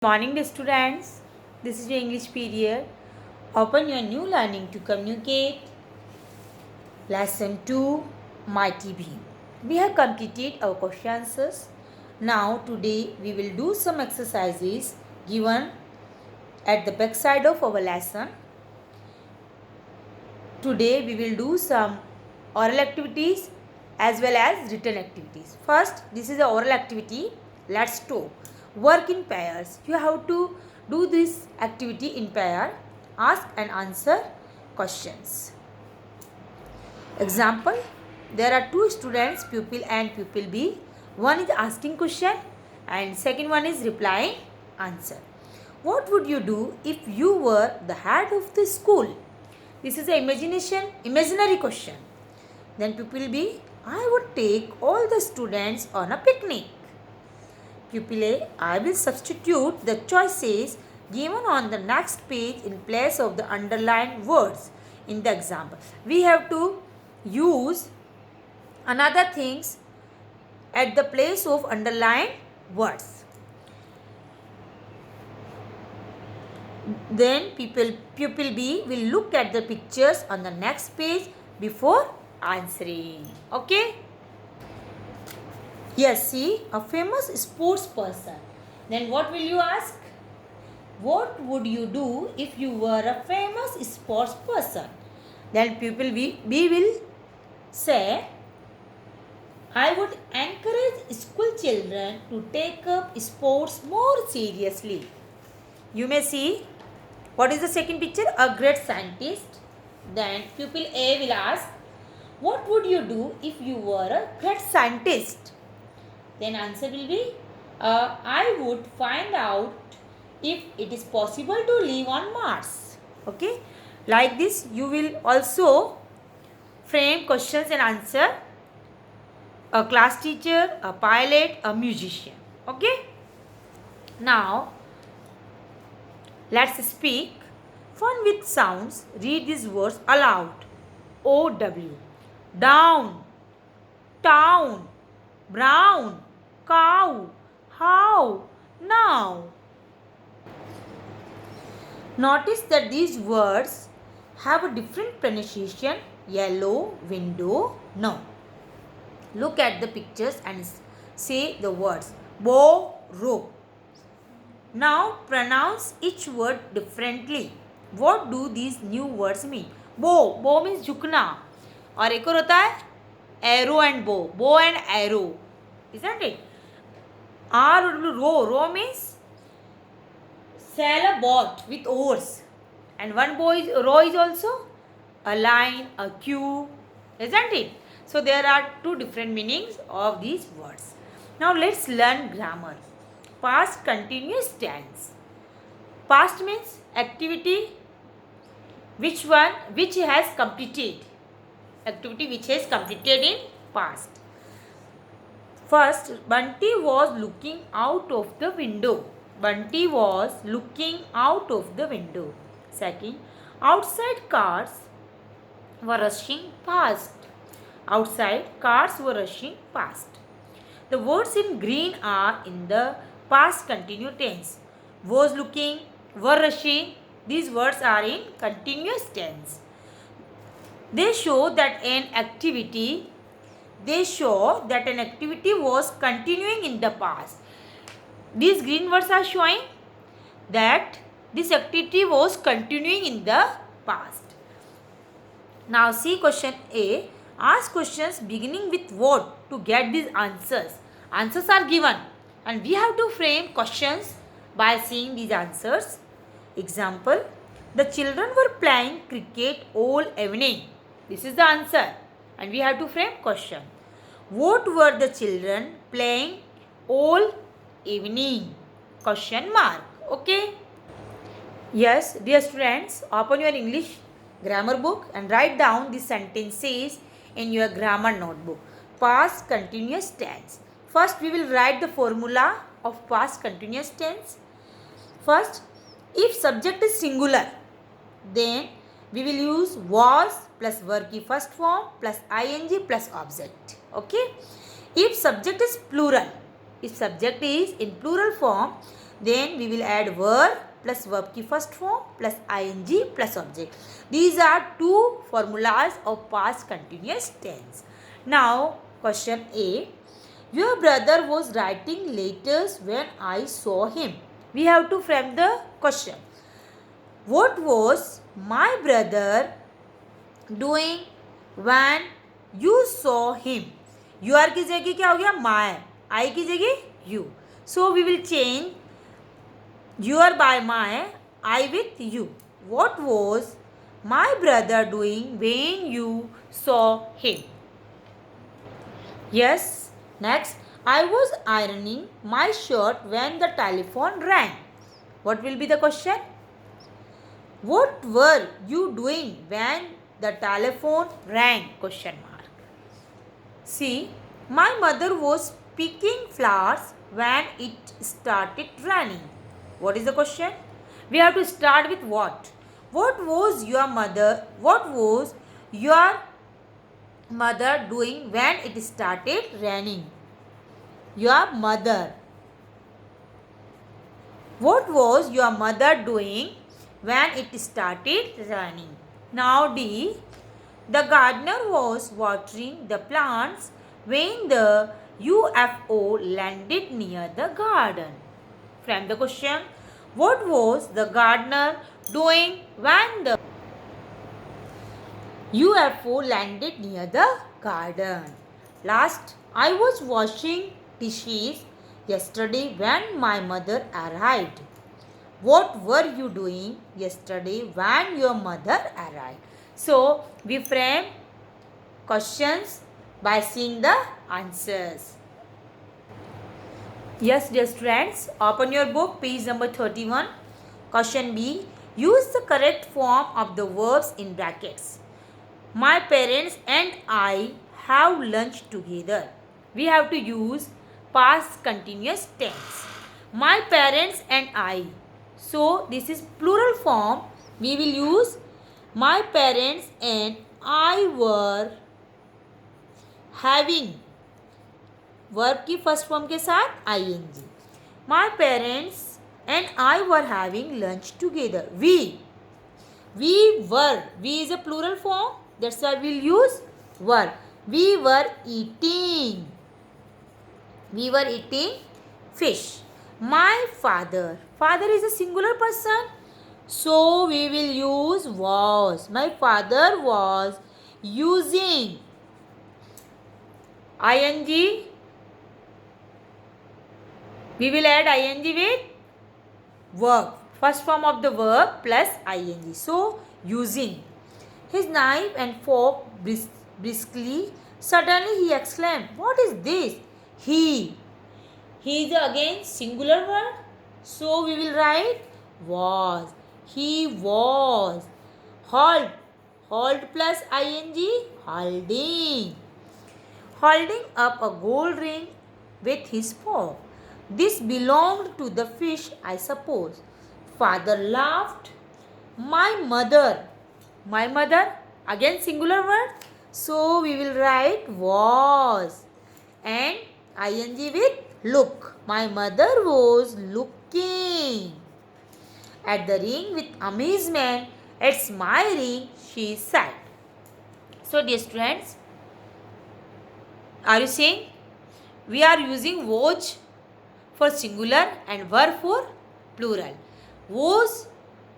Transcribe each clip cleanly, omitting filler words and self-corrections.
Morning, dear students. This is your English period. Open your new learning to communicate. Lesson 2, Mighty Beam. We have completed our question answers. Now, today we will do some exercises given at the back side of our lesson. Today we will do some oral activities as well as written activities. First, this is the oral activity. Let's talk. Work in pairs. You have to do this activity in pair. Ask and answer questions. Example, there are two students, pupil A and pupil B. One is asking question and second one is replying answer. What would you do if you were the head of the school? This is an imaginary question. Then pupil B, I would take all the students on a picnic. Pupil A, I will substitute the choices given on the next page in place of the underlined words in the example. We have to use another things at the place of underlined words. Then pupil B will look at the pictures on the next page before answering. Okay? Yes, see, a famous sports person. Then what will you ask? What would you do if you were a famous sports person? Then pupil B will say, I would encourage school children to take up sports more seriously. You may see, what is the second picture? A great scientist. Then pupil A will ask, what would you do if you were a great scientist? Then answer will be, I would find out if it is possible to live on Mars. Okay. Like this, you will also frame questions and answer. A class teacher, a pilot, a musician. Okay. Now, let's speak. Fun with sounds. Read these words aloud. O-W. Down. Town. Brown. Cow. How. Now. Notice that these words have a different pronunciation. Yellow, window, no. Look at the pictures and say the words. Borrow. Now pronounce each word differently. What do these new words mean? Bow means झुकना. और एक और होता है arrow and bow and arrow, isn't it? Row means sail a boat with oars, and one row is also a line, a queue, isn't it? So there are two different meanings of these words. Now let's learn grammar. Past continuous tense. Past means activity which has completed. Activity which has completed in past. First, Bunty was looking out of the window. Bunty was looking out of the window. Second, outside cars were rushing past. Outside cars were rushing past. The words in green are in the past continuous tense. Was looking, were rushing. These words are in continuous tense. They show that an activity was continuing in the past. These green words are showing that this activity was continuing in the past. Now see question A. Ask questions beginning with what to get these answers. Answers are given and we have to frame questions by seeing these answers. Example, the children were playing cricket all evening. This is the answer and we have to frame question. What were the children playing all evening? Question mark. Okay. Yes, dear students, open your English grammar book and write down these sentences in your grammar notebook. Past continuous tense. First, we will write the formula of past continuous tense. First, if subject is singular, then we will use was plus verb की first form plus ing plus object. Okay. If subject is plural, if subject is in plural form, Then we will add were plus verb की first form plus ing plus object. These are two formulas of past continuous tense. Now question A. Your brother was writing letters when I saw him. We have to frame the question. What was my brother doing when you saw him? Your की जगह क्या हो गया? My. I की जगह you. So we will change your by my, I with you. What was my brother doing when you saw him? Yes. Next, I was ironing my shirt when the telephone rang. What will be the question? What were you doing when the telephone rang? Question mark. See, my mother was picking flowers when it started raining. What is the question? We have to start with what? What was your mother doing when it started raining? Your mother. What was your mother doing when it started raining? Now D. The gardener was watering the plants when the UFO landed near the garden. Frame the question. What was the gardener doing when the UFO landed near the garden? Last, I was washing dishes yesterday when my mother arrived. What were you doing yesterday when your mother arrived? So, we frame questions by seeing the answers. Yes, dear students, open your book, page number 31. Question B. Use the correct form of the verbs in brackets. My parents and I have lunch together. We have to use past continuous tense. My parents and I. So, this is plural form. We will use my parents and I were having. Verb की first form के साथ ing. My parents and I were having lunch together. We were. We is a plural form. That's why we'll use were. We were eating. We were eating fish. My father. Father is a singular person. So we will use was. My father was using ing. We will add ing with verb. First form of the verb plus ing. So, using. His knife and fork briskly. Suddenly he exclaimed, what is this? He. He is again singular word. So, we will write was. He was. Hold. Hold plus ing. Holding. Holding up a gold ring with his fork. This belonged to the fish, I suppose. Father laughed. My mother, again singular word. So we will write was and ing with look. My mother was looking at the ring with amazement. It's my ring, she said. So dear students, are you saying we are using was for singular and were for plural. Was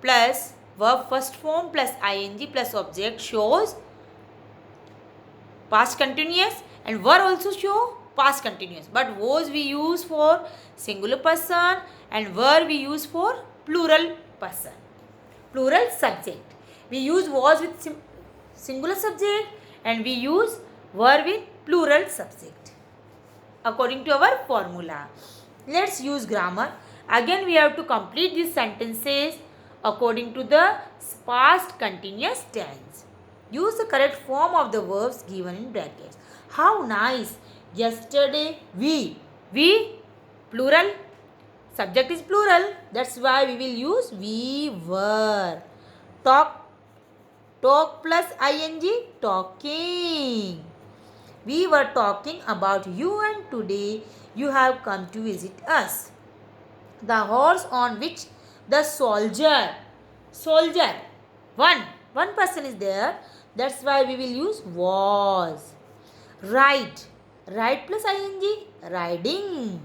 plus verb first form plus ing plus object shows past continuous and were also show past continuous. But was we use for singular person and were we use for plural person. Plural subject. We use was with singular subject and we use were with plural subject according to our formula. Let's use grammar. Again we have to complete these sentences according to the past continuous tense. Use the correct form of the verbs given in brackets. How nice. Yesterday we plural. Subject is plural. That's why we will use we were. Talk plus ing, talking. We were talking about you and today you have come to visit us. The horse on which the soldier, one person is there. That's why we will use was. Ride plus ing,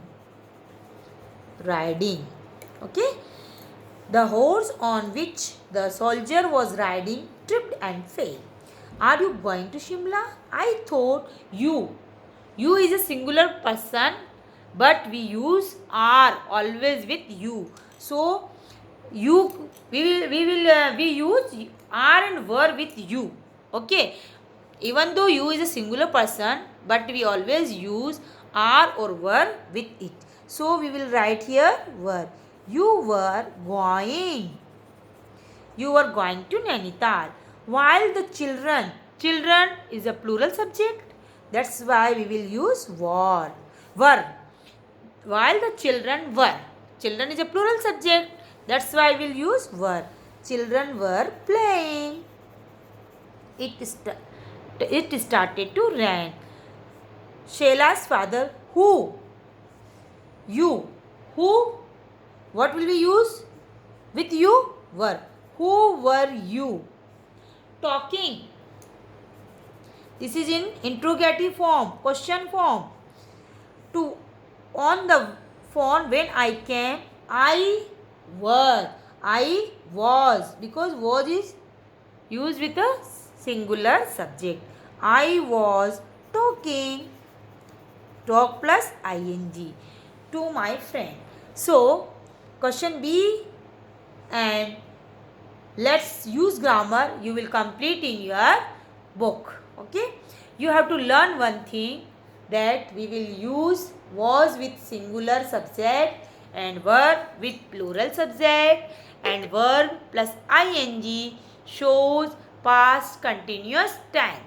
riding. Okay. The horse on which the soldier was riding tripped and fell. Are you going to Shimla? I thought you. You is a singular person, but we use are always with you. So you we use are and were with you. Okay. Even though you is a singular person, but we always use are or were with it. So we will write here were. You were going to Nainital. While the children is a plural subject. That's why we will use were. While the children were. Children is a plural subject. That's why we will use were. Children were playing. It started to rain. Sheila's father, who? You. Who? What will we use? With you? Were. Who were you? Talking. This is in interrogative form, question form. On the phone when I came, I was, because was is used with a singular subject. I was talking. Talk plus ing to my friend. So, question B, and let's use grammar. You will complete in your book. Okay. You have to learn one thing, that we will use was with singular subject and were with plural subject, and verb plus ing shows past continuous tense.